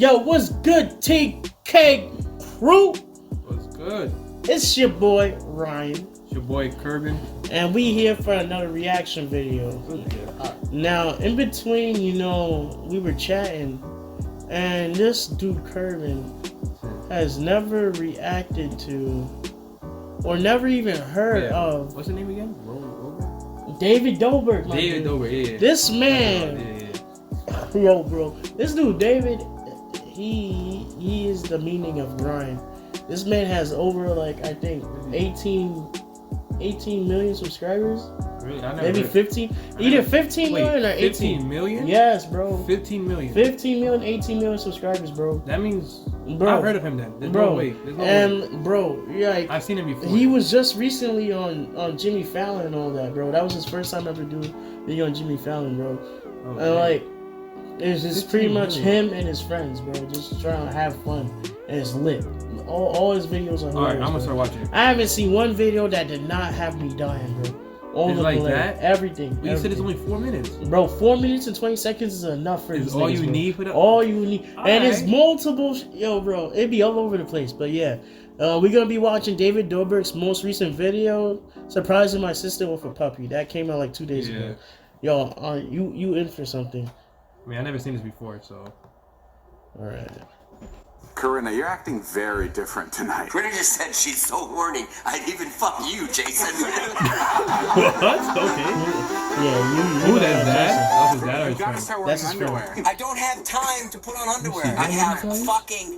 Yo, what's good, TK crew? What's good? It's your boy, Ryan. It's your boy, Kerbin. And we here for another reaction video. Now, in between, you know, we were chatting, and this dude, Kerbin, has never reacted to, or never even heard of... What's the name again? David Dobrik, my David dude. Dobrik, yeah. This man... Yo, bro. This dude, David, he is the meaning of grind. This man has over, like, I think, 18 million subscribers. Really? I never Maybe 15. Either 15 million or 18. 15 million? Yes, bro. 15 million. 15 million, 18 million subscribers, bro. That means, bro, I've heard of him then. There's bro, no way. There's no and way. bro, yeah, like, I've seen him before. He was just recently on Jimmy Fallon and all that, bro. That was his first time ever doing video on Jimmy Fallon, bro. Oh, and like, it's just pretty much him and his friends, bro, just trying to have fun, and it's lit. All his videos are hilarious. Alright, I'm gonna start watching. I haven't seen one video that did not have me dying, bro. All it's like that? Everything. But you said it's only 4 minutes. Bro, 4 minutes and 20 seconds is enough for It's all you need for that? All you need. And it's multiple... Yo, bro, it'd be all over the place. But yeah, we're going to be watching David Dobrik's most recent video, Surprising My Sister with a Puppy. That came out like 2 days ago. Yo, you in for something. I mean, I've never seen this before, so... Alright. Corinna, you're acting very different tonight. Corinna just said she's so horny, I'd even fuck you, Jason. What? Okay. Yeah, you Who that's that? That's his dad or his Gotta friend? start That's wearing his underwear. I don't have time to put on underwear. I have fucking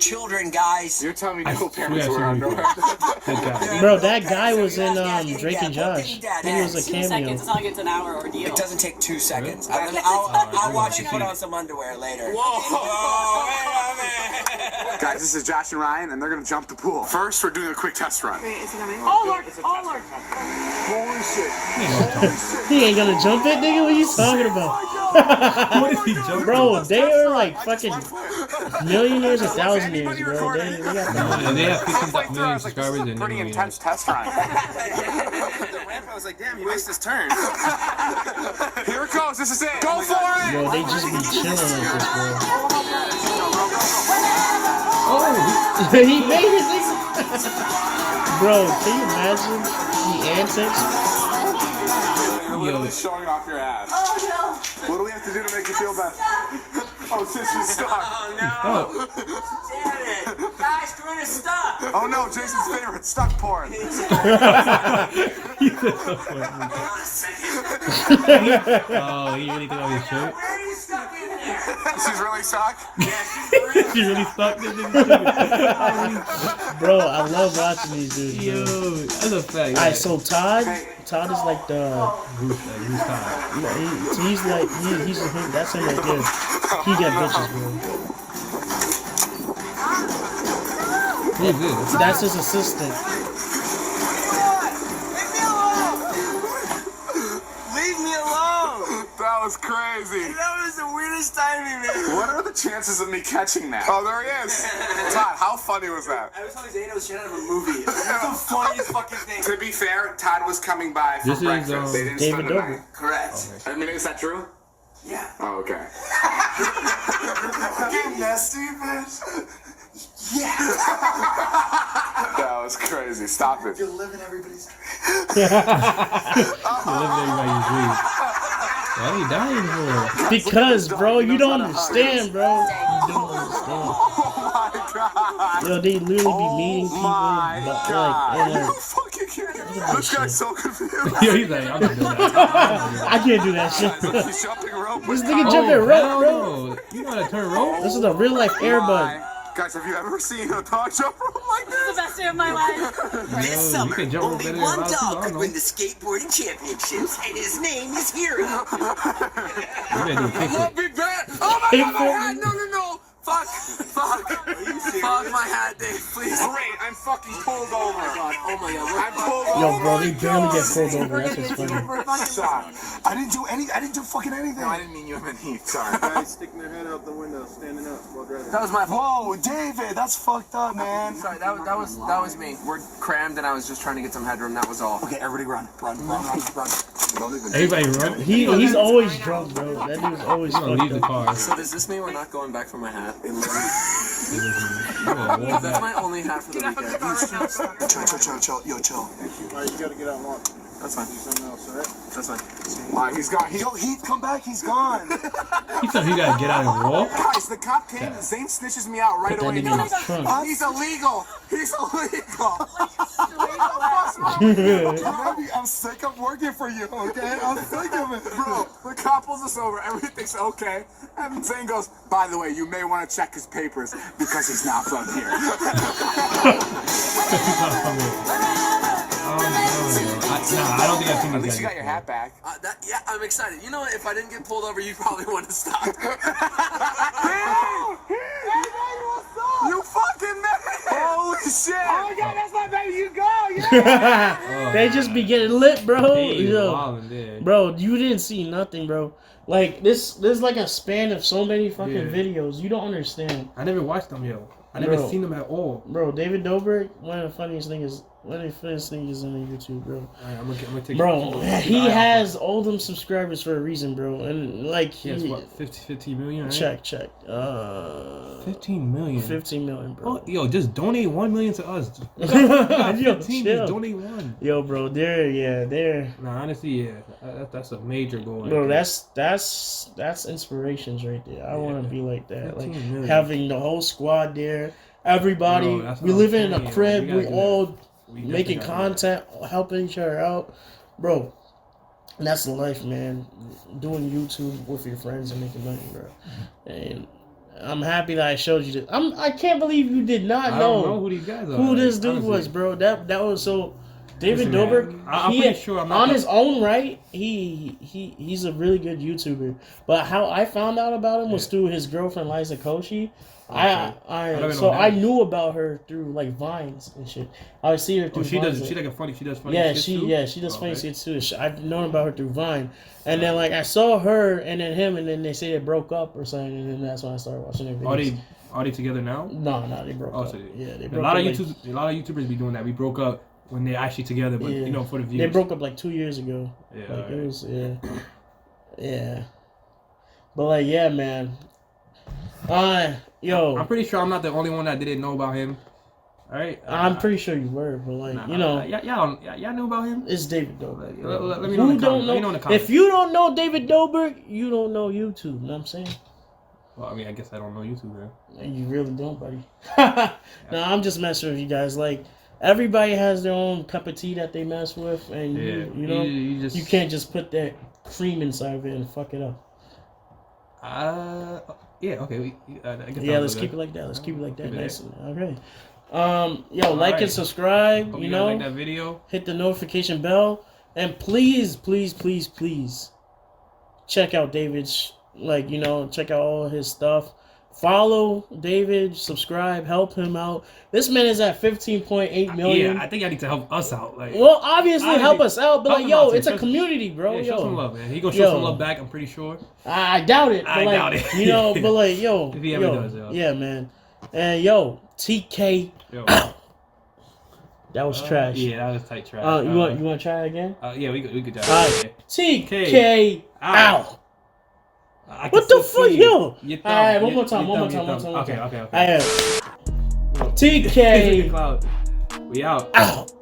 children, guys. You're telling me I no swear parents I've wear seen him underwear. Good guy. Bro, that guy was in Drake and Josh. I think it was a 2 cameo. seconds, it's not like it's an hour ordeal. It doesn't take 2 seconds. Really? I'll watch you put on some underwear later. Whoa! Guys, this is Josh and Ryan, and they're gonna jump the pool. First, we're doing a quick test run. Wait, is it coming? Oh, Lord, oh, Lord. Holy shit. He ain't gonna jump it, nigga? What are you talking about? What is he jumping? Bro, they are like fucking millionaires or thousandaires, bro. They got And they have 15 million subscribers and Pretty then intense test run. The ramp, I was like, damn, he missed his turn. Here it goes. This is it. Go for it. Yo, they just be chilling like this, bro. Oh, He made it, nigga. Bro, can you imagine the antics? You're literally showing off your ass. Oh, no. What do we have to do to make you feel better? Oh, sis, she's stuck. Oh, no. Damn it. Guys, Corinna's stuck. Oh, no, Jason's favorite, stuck porn. oh, he really took off his shirt? Where are you stuck in there? She's really stuck? He really stuck this nigga. Bro, I love watching these dudes, bro. Yo, that's a fact. Alright, so Todd is like the... Who's Todd? He's like, he's him, that's him right there. He get bitches, bro. Who's this? That's his assistant. Leave me alone. That was crazy. That was the weirdest timing, man. What are the chances of me catching that? Oh, there he is. Todd, how funny was that? I was telling Zane it was shit out of a movie. That's the funniest fucking thing. To be fair, Todd was coming by for This is, breakfast. They didn't David spend the Dobrik. night. Correct. I mean, is that true? Yeah. Oh, okay. Fucking nasty, bitch. Yeah. That was crazy. Stop it. You're living everybody's dream. You're living everybody's dream. Why are you dying for? Because, bro, you don't understand, bro. You don't understand. Oh my god. Yo, they literally be meeting people, My but god. like, Are you fucking kidding me? This guy's so confused. Yo, he's like, I'm not doing that. I can't do that shit. He's jumping rope. This nigga jumping rope, bro. No. You know how to turn rope? This is a real life airbud. Guys, have you ever seen a dog jump rope like This is the this? best day of my life. This you summer, can jump only better than one a lot of people, dog I could know. win the skateboarding championships, and his name is Hero. You better do a kickflip. Big bat. Oh my god, my hat. No, no, no. Fuck. Fuck my hat, Dave, please. Great, I'm fucking pulled over. Oh my god. I'm pulled over. Yo, bro, they barely get pulled over. That's what's funny. Sorry. I didn't do fucking anything. No, I didn't mean you meant Heath. Sorry. Guys sticking their head out the window, standing up while driving. That was my fault. Whoa, David, that's fucked up, man. Sorry, that was me. We're crammed and I was just trying to get some headroom, that was all. Okay, everybody run. Run. Don't even. Everybody run. He's always drunk, bro. That dude's always He's gonna fucked leave the up. car. So does this mean we're not going back for my hat? It literally. Yeah, That's my only hat for the weekend. Chill. Yo, chill. Alright, you gotta get out and walk. That's fine. Do something else, alright? That's fine. Alright, he's gone. Yo, he come back. He's gone. He thought he gotta get out and walk. Guys, the cop came. Zane snitches me out right Put that away. nigga in his trunk. He's illegal. He's illegal. Baby, I'm sick of working for you, okay? I'm sick of it. Bro, the cop pulls us over. Everything's okay. And Zane goes, by the way, you may want to check his papers because he's not from here. I don't think I've seen At these least guys you got your before. hat back. Yeah, I'm excited. You know what? If I didn't get pulled over, you probably wouldn't have stopped. You fucking man! Holy shit! Oh my god, that's my baby. You go! Yeah! They just be getting lit, bro. He's Yo. wildin' there. Bro, you didn't see nothing, bro. Like there's like a span of so many fucking Yeah. videos. You don't understand. I never watched them, yo. I never Bro. seen them at all. Bro, David Dobrik, one of the funniest niggas on YouTube, bro. Alright, I'm gonna take Bro, keep he an eye out has all them subscribers for a reason, bro. And like for it. He has what, 15 million, right? check. 15 million. 15 million, bro. Oh, yo, just donate 1 million to us. Yo, 15, chill. just donate 1. Yo, bro, they're Nah, honestly, yeah, that's a major goal. right bro, there. that's inspirations right there. I want to be like that, like 15 million. having the whole squad there, everybody. Bro, that's We what live I'm in a saying, crib. we gotta We do that. all We making definitely gotta do that. content, helping each other out, bro. And that's the life, man. Doing YouTube with your friends and making money, bro. And I'm happy that I showed you this. I can't believe you did not I know don't know who these guys are. who this like, dude honestly. was, bro. That was so. David Listen, Dobrik, man, I'm pretty sure I'm not on the- his own right. He's a really good YouTuber. But how I found out about him was through his girlfriend Liza Koshy. I don't even So know I that. knew about her through like Vines and shit. I would see her through. Oh, she Vines. does. She like a funny. She does funny. Yeah, shit she too? she does Oh, funny okay. shit too. I've known about her through Vine, and then like I saw her and then him, and then they say they broke up or something, and then that's when I started watching their videos. Are they together now? No, they broke Oh, up. so Yeah, they a broke lot up. of YouTubers be doing that. We broke up when they're actually together, but Yeah. you know, for the views. They broke up like 2 years ago. Yeah, Like alright. it was yeah. But like yeah, man. Yo, I'm pretty sure I'm not the only one that didn't know about him. All right. I'm pretty sure you were, but like Nah, you know, y'all knew about him. it's David Dobrik. Let me know in the comments. Let me know in the comments. If you don't know David Dobrik, you don't know YouTube. You know what I'm saying? Well, I mean, I guess I don't know YouTube then. And you really don't, buddy. No, I'm just messing with you guys. Like everybody has their own cup of tea that they mess with, and Yeah, you know, you just you can't just put that cream inside of it and fuck it up. Yeah. Okay. I guess Yeah, I'll let's do keep that. it like that. Let's keep it like that. Keep it Nice. Okay. Yo, like Alright. and subscribe. Hope You you guys know, like that video. hit the notification bell, and please, check out David's. Like check out all his stuff. Follow David, subscribe, help him out. This man is at 15.8 million. Yeah, I think I need to help us out. Like, Well, obviously help us out, but help like, him yo, out too. it's a Show- community, bro. yeah, show some love, man. He gonna show Yo. some love back. I'm pretty sure. I doubt it. But I like, doubt it. but like, yo, If he ever does, yo. yeah, man. And yo, TK Yo. out. That was trash. Yeah, that was tight trash. You want to try it again? Yeah, we could. Alright. Yeah. TK out. I can What the still fuck, see you. yo? Your thumb, Alright, one your- more time, your one more thumb, time, your one more thumb. time. Okay. TK We out. out.